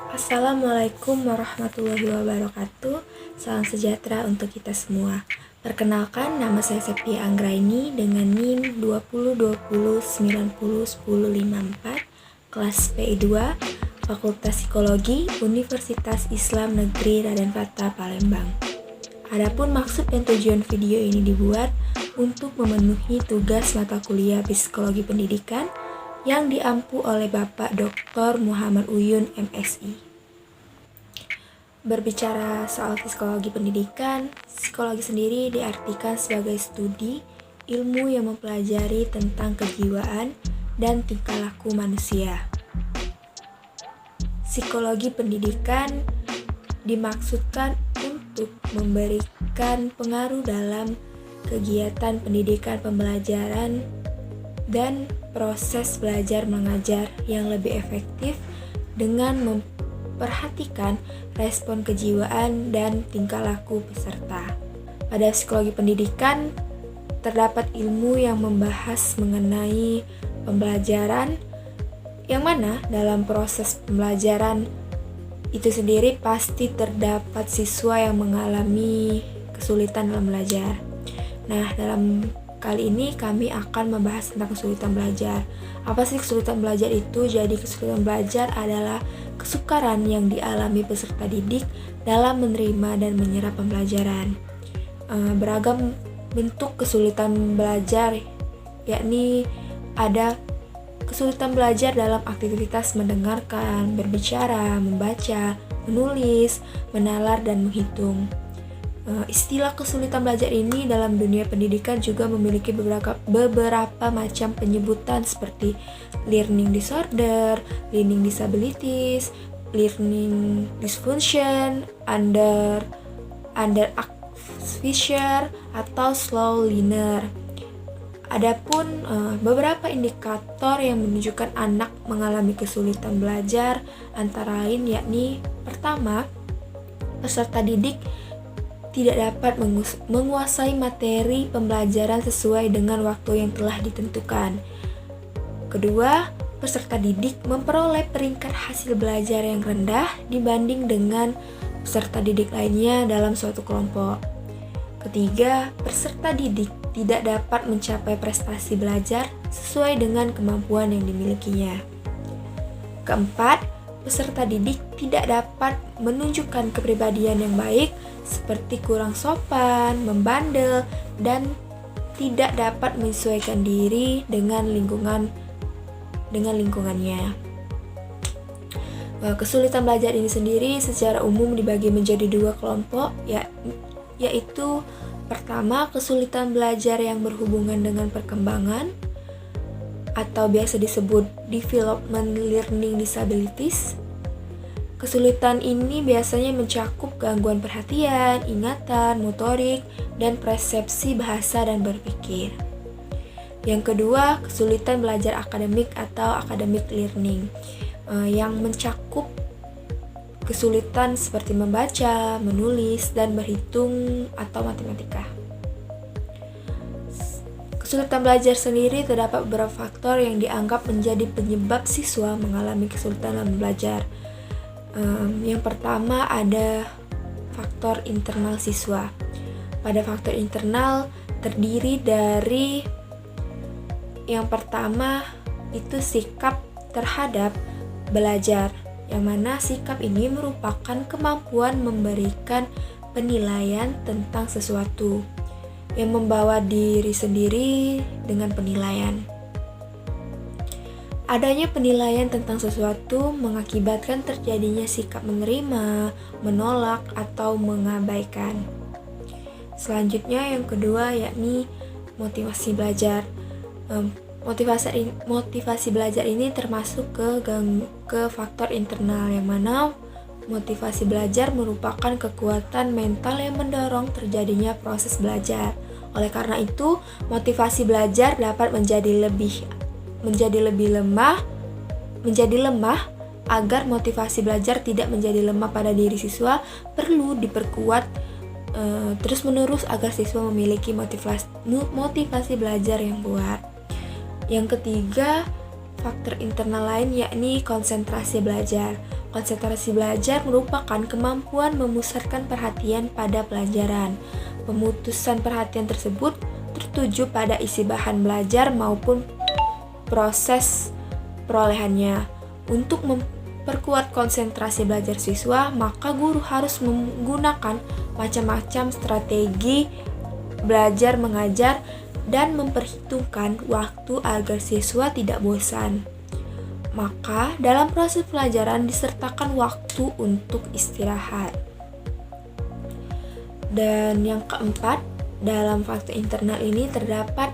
Assalamualaikum warahmatullahi wabarakatuh. Salam sejahtera untuk kita semua. Perkenalkan, nama saya Septi Anggraini dengan NIM 2020901054, kelas PI2, Fakultas Psikologi, Universitas Islam Negeri Raden Fatah, Palembang. Adapun maksud dan tujuan video ini dibuat untuk memenuhi tugas mata kuliah Psikologi Pendidikan yang diampu oleh Bapak Dr. Muhammad Uyun, MSI. Berbicara soal psikologi pendidikan, psikologi sendiri diartikan sebagai studi ilmu yang mempelajari tentang kejiwaan dan tingkah laku manusia. Psikologi pendidikan dimaksudkan untuk memberikan pengaruh dalam kegiatan pendidikan pembelajaran dan proses belajar mengajar yang lebih efektif dengan memperhatikan respon kejiwaan dan tingkah laku peserta. Pada psikologi pendidikan terdapat ilmu yang membahas mengenai pembelajaran, yang mana dalam proses pembelajaran itu sendiri pasti terdapat siswa yang mengalami kesulitan dalam belajar. Nah, dalam kali ini kami akan membahas tentang kesulitan belajar. Apa sih kesulitan belajar itu? Jadi kesulitan belajar adalah kesukaran yang dialami peserta didik dalam menerima dan menyerap pembelajaran. Beragam bentuk kesulitan belajar, yakni ada kesulitan belajar dalam aktivitas mendengarkan, berbicara, membaca, menulis, menalar, dan menghitung. Istilah kesulitan belajar ini dalam dunia pendidikan juga memiliki beberapa macam penyebutan seperti learning disorder, learning disabilities, learning dysfunction, under acquisition, atau slow learner. Adapun beberapa indikator yang menunjukkan anak mengalami kesulitan belajar antara lain yakni pertama, peserta didik tidak dapat menguasai materi pembelajaran sesuai dengan waktu yang telah ditentukan. Kedua, peserta didik memperoleh peringkat hasil belajar yang rendah dibanding dengan peserta didik lainnya dalam suatu kelompok. Ketiga, peserta didik tidak dapat mencapai prestasi belajar sesuai dengan kemampuan yang dimilikinya. Keempat, peserta didik tidak dapat menunjukkan kepribadian yang baik seperti kurang sopan, membandel, dan tidak dapat menyesuaikan diri dengan lingkungannya. Kesulitan belajar ini sendiri secara umum dibagi menjadi dua kelompok, yaitu pertama, kesulitan belajar yang berhubungan dengan perkembangan atau biasa disebut development learning disabilities. Kesulitan ini biasanya mencakup gangguan perhatian, ingatan, motorik, dan persepsi bahasa dan berpikir. Yang kedua, kesulitan belajar akademik atau academic learning, yang mencakup kesulitan seperti membaca, menulis, dan berhitung atau matematika. Kesulitan belajar sendiri terdapat beberapa faktor yang dianggap menjadi penyebab siswa mengalami kesulitan dalam belajar. Yang pertama ada faktor internal siswa. Pada faktor internal terdiri dari yang pertama itu sikap terhadap belajar, yang mana sikap ini merupakan kemampuan memberikan penilaian tentang sesuatu yang membawa diri sendiri dengan penilaian. Adanya penilaian tentang sesuatu mengakibatkan terjadinya sikap menerima, menolak, atau mengabaikan. Selanjutnya yang kedua yakni motivasi belajar. Motivasi belajar ini termasuk ke faktor internal, yang mana motivasi belajar merupakan kekuatan mental yang mendorong terjadinya proses belajar. Oleh karena itu, motivasi belajar dapat menjadi lemah. Agar motivasi belajar tidak menjadi lemah pada diri siswa, perlu diperkuat terus-menerus agar siswa memiliki motivasi belajar yang kuat. Yang ketiga, faktor internal lain yakni konsentrasi belajar. Konsentrasi belajar merupakan kemampuan memusatkan perhatian pada pelajaran. Pemutusan perhatian tersebut tertuju pada isi bahan belajar maupun proses perolehannya. Untuk memperkuat konsentrasi belajar siswa, maka guru harus menggunakan macam-macam strategi belajar mengajar dan memperhitungkan waktu agar siswa tidak bosan. Maka, dalam proses pelajaran disertakan waktu untuk istirahat. Dan yang keempat, dalam faktor internal ini terdapat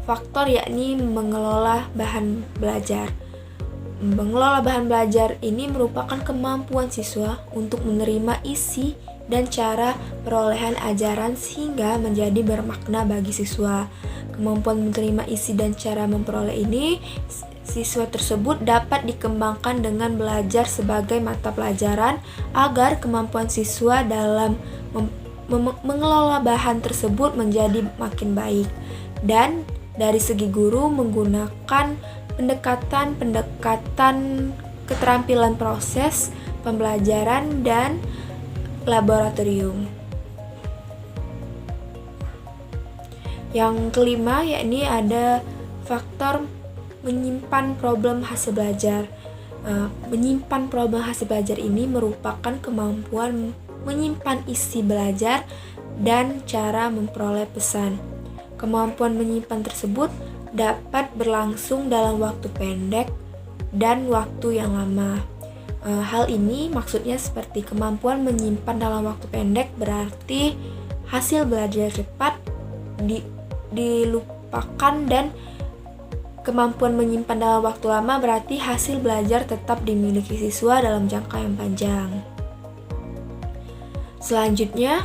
faktor yakni mengelola bahan belajar. Mengelola bahan belajar ini merupakan kemampuan siswa untuk menerima isi dan cara perolehan ajaran sehingga menjadi bermakna bagi siswa. Kemampuan menerima isi dan cara memperoleh ini, siswa tersebut dapat dikembangkan dengan belajar sebagai mata pelajaran agar kemampuan siswa dalam mengelola bahan tersebut menjadi makin baik. Dan dari segi guru menggunakan pendekatan keterampilan proses pembelajaran dan laboratorium. Yang kelima yakni ada faktor menyimpan problem hasil belajar. Menyimpan problem hasil belajar ini merupakan kemampuan menyimpan isi belajar dan cara memperoleh pesan. Kemampuan menyimpan tersebut dapat berlangsung dalam waktu pendek dan waktu yang lama. Hal ini maksudnya seperti kemampuan menyimpan dalam waktu pendek berarti hasil belajar cepat dilupakan, dan kemampuan menyimpan dalam waktu lama berarti hasil belajar tetap dimiliki siswa dalam jangka yang panjang. Selanjutnya,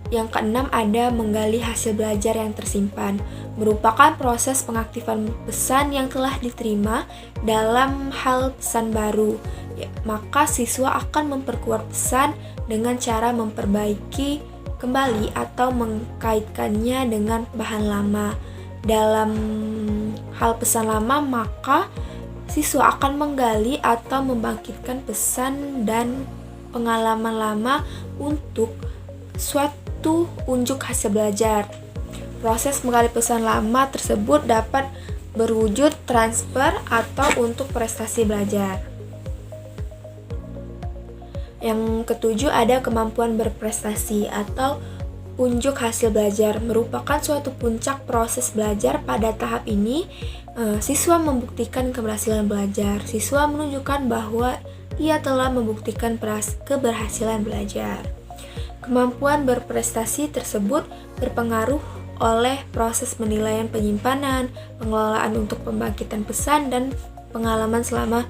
yang keenam ada menggali hasil belajar yang tersimpan, merupakan proses pengaktifan pesan yang telah diterima dalam hal pesan baru. Maka siswa akan memperkuat pesan dengan cara memperbaiki kembali atau mengkaitkannya dengan bahan lama. Dalam hal pesan lama, maka siswa akan menggali atau membangkitkan pesan dan pengalaman lama untuk suatu unjuk hasil belajar. Proses menggali pesan lama tersebut dapat berwujud transfer atau untuk prestasi belajar. Yang ketujuh ada kemampuan berprestasi atau unjuk hasil belajar, merupakan suatu puncak proses belajar. Pada tahap ini, siswa membuktikan keberhasilan belajar. Siswa menunjukkan bahwa ia telah membuktikan keberhasilan belajar. Kemampuan berprestasi tersebut berpengaruh oleh proses penilaian penyimpanan, pengelolaan untuk pembangkitan pesan, dan pengalaman selama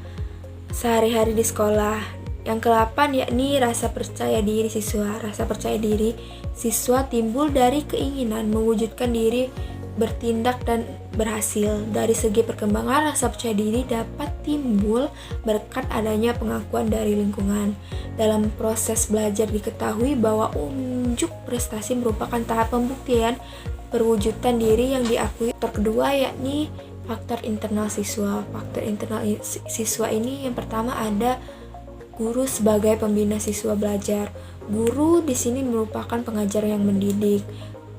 sehari-hari di sekolah. Yang ke-8 yakni rasa percaya diri siswa. Rasa percaya diri siswa timbul dari keinginan mewujudkan diri, bertindak, dan berhasil. Dari segi perkembangan, rasa percaya diri dapat timbul berkat adanya pengakuan dari lingkungan. Dalam proses belajar diketahui bahwa unjuk prestasi merupakan tahap pembuktian perwujudan diri yang diakui. Faktor kedua yakni faktor internal siswa. Faktor internal siswa ini yang pertama ada guru sebagai pembina siswa belajar. Guru di sini merupakan pengajar yang mendidik.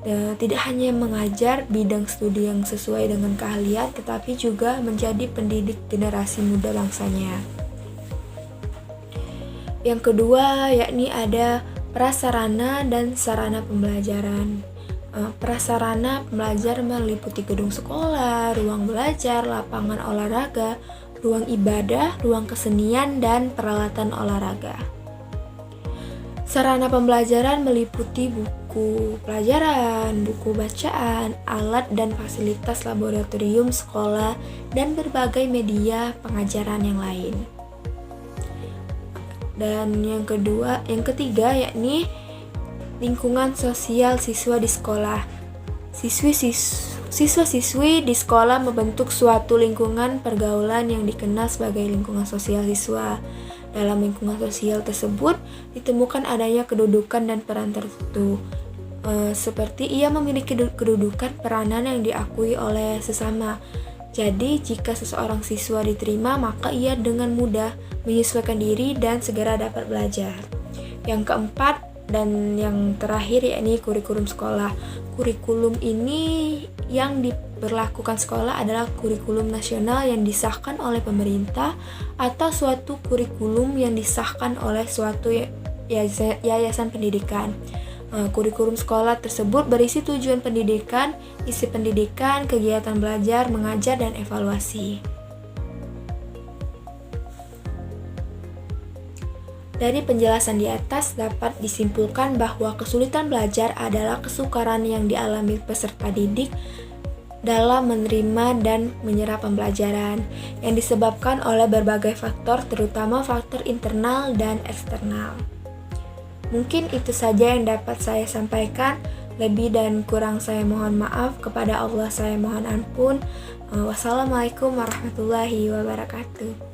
Tidak hanya mengajar bidang studi yang sesuai dengan keahlian, tetapi juga menjadi pendidik generasi muda bangsanya. Yang kedua yakni ada prasarana dan sarana pembelajaran. Prasarana pembelajar meliputi gedung sekolah, ruang belajar, lapangan olahraga, ruang ibadah, ruang kesenian, dan peralatan olahraga. Sarana pembelajaran meliputi buku pelajaran, buku bacaan, alat dan fasilitas laboratorium sekolah, dan berbagai media pengajaran yang lain. Dan yang ketiga yakni lingkungan sosial siswa di sekolah. Siswa-siswi di sekolah membentuk suatu lingkungan pergaulan yang dikenal sebagai lingkungan sosial siswa. Dalam lingkungan sosial tersebut ditemukan adanya kedudukan dan peran tertentu, seperti ia memiliki kedudukan peranan yang diakui oleh sesama. Jadi, jika seseorang siswa diterima, maka ia dengan mudah menyesuaikan diri dan segera dapat belajar. Yang keempat dan yang terakhir yakni kurikulum sekolah. Kurikulum ini yang diberlakukan sekolah adalah kurikulum nasional yang disahkan oleh pemerintah atau suatu kurikulum yang disahkan oleh suatu yayasan pendidikan. Kurikulum sekolah tersebut berisi tujuan pendidikan, isi pendidikan, kegiatan belajar, mengajar, dan evaluasi. Dari penjelasan di atas dapat disimpulkan bahwa kesulitan belajar adalah kesukaran yang dialami peserta didik dalam menerima dan menyerap pembelajaran yang disebabkan oleh berbagai faktor, terutama faktor internal dan eksternal. Mungkin itu saja yang dapat saya sampaikan. Lebih dan kurang saya mohon maaf. Kepada Allah saya mohon ampun. Wassalamualaikum warahmatullahi wabarakatuh.